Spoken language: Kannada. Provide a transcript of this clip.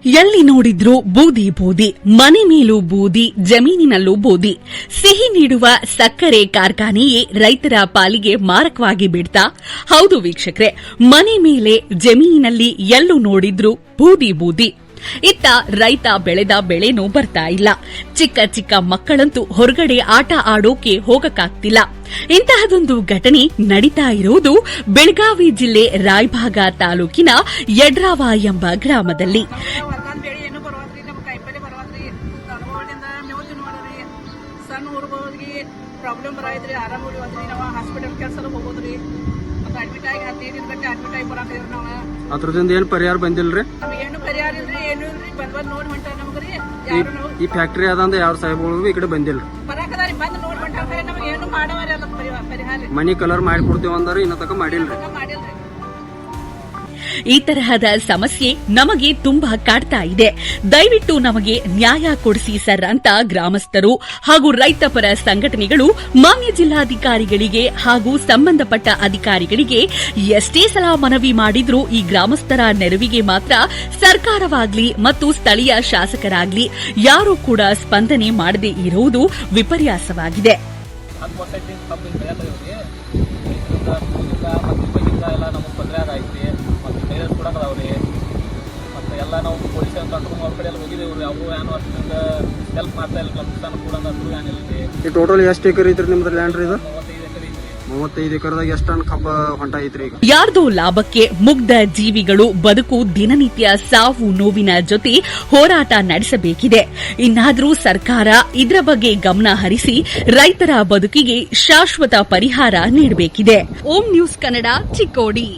ಎಲ್ಲಿ ನೋಡಿದ್ರೂ ಬೂದಿ ಬೂದಿ, ಮನೆ ಮೇಲೂ ಬೂದಿ, ಜಮೀನಿನಲ್ಲೂ ಬೂದಿ. ಸಿಹಿ ನೀಡುವ ಸಕ್ಕರೆ ಕಾರ್ಖಾನೆಯೇ ರೈತರ ಪಾಲಿಗೆ ಮಾರಕವಾಗಿ ಬಿಡ್ತಾ? ಹೌದು ವೀಕ್ಷಕರೇ, ಮನೆ ಮೇಲೆ ಜಮೀನಿನಲ್ಲಿ ಎಲ್ಲೂ ನೋಡಿದ್ರೂ ಬೂದಿ ಬೂದಿ. ಇತ್ತ ರೈತ ಬೆಳೆದ ಬೆಳೆನೂ ಬರ್ತಾ ಇಲ್ಲ. ಚಿಕ್ಕ ಚಿಕ್ಕ ಮಕ್ಕಳಂತೂ ಹೊರಗಡೆ ಆಟ ಆಡೋಕೆ ಹೋಗಕ್ಕಾಗ್ತಿಲ್ಲ. ಇಂತಹದೊಂದು ಘಟನೆ ನಡೀತಾ ಇರುವುದು ಬೆಳಗಾವಿ ಜಿಲ್ಲೆ ರಾಯಭಾಗ ತಾಲೂಕಿನ ಯಡ್ರಾವ ಎಂಬ ಗ್ರಾಮದಲ್ಲಿ. ಅದ್ರದಿಂದ ಏನು ಪರಿಹಾರ ಬಂದಿಲ್ರಿ? ಈ ಫ್ಯಾಕ್ಟರಿ ಅದಂದ ಯಾವ ಸಾಹೇಬ್ಗಳು ಈ ಕಡೆ ಬಂದಿಲ್ರಿ. ಮನಿ ಕಲರ್ ಮಾಡಿಕೊಡ್ತೀವಿ ಅಂದ್ರೆ ಇನ್ನ ತಕ ಮಾಡಿಲ್ರಿ. ಈ ತರಹದ ಸಮಸ್ಯೆ ನಮಗೆ ತುಂಬಾ ಕಾಡ್ತಾ ಇದೆ. ದಯವಿಟ್ಟು ನಮಗೆ ನ್ಯಾಯ ಕೊಡಿಸಿ ಸರ್ ಅಂತ ಗ್ರಾಮಸ್ಥರು ಹಾಗೂ ರೈತಪರ ಸಂಘಟನೆಗಳು ಮಾನ್ಯ ಜಿಲ್ಲಾಧಿಕಾರಿಗಳಿಗೆ ಹಾಗೂ ಸಂಬಂಧಪಟ್ಟ ಅಧಿಕಾರಿಗಳಿಗೆ ಎಷ್ಟೇ ಸಲ ಮನವಿ ಮಾಡಿದ್ರೂ ಈ ಗ್ರಾಮಸ್ಥರ ನೆರವಿಗೆ ಮಾತ್ರ ಸರ್ಕಾರವಾಗ್ಲಿ ಮತ್ತು ಸ್ಥಳೀಯ ಶಾಸಕರಾಗ್ಲಿ ಯಾರೂ ಕೂಡ ಸ್ಪಂದನೆ ಮಾಡದೇ ಇರುವುದು ವಿಪರ್ಯಾಸವಾಗಿದೆ. ಎಲ್ಲ ನಾವು ಪೊಲೀಸ್ ಕಂಟ್ರೋಲ್ ಅವ್ರ ಕಡೆ ಎಲ್ಲ ಹೋಗಿದ್ದೇವ್ರಿ. ಅವರು ಏನೋ ಅಷ್ಟೊಂದು ಹೆಲ್ಪ್ ಮಾಡ್ತಾ ಇಲ್ಲ. ಕಮಿಷನ್ ಕೂಡ ಅಂದ್ರೂ ಏನಿಲ್ಲ. ಟೋಟಲ್ ಎಷ್ಟು ಎಕರೆ ಐತ್ರಿ ನಿಮ್ದು ಲ್ಯಾಂಡ್? ಇದು 35 ಎಕರೆದಾಗ ಎಷ್ಟು ಟನ್ ಕಬ್ಬ ಹೊಂಟ ಐತ್ರಿ ಈಗ? ಯಾರ್ದೋ ಲಾಭಕ್ಕೆ ಮುಗ್ಧ ಜೀವಿಗಳು ಬದುಕು ದಿನನಿತ್ಯ ಸಾವು ನೋವಿನ ಜೊತೆ ಹೋರಾಟ ನಡೆಸಬೇಕಿದೆ. ಇನ್ನಾದರೂ ಸರ್ಕಾರ ಇದರ ಬಗ್ಗೆ ಗಮನ ಹರಿಸಿ ರೈತರ ಬದುಕಿಗೆ ಶಾಶ್ವತ ಪರಿಹಾರ ನೀಡಬೇಕಿದೆ. ಓಂ ನ್ಯೂಸ್ ಕನ್ನಡ, ಚಿಕ್ಕೋಡಿ.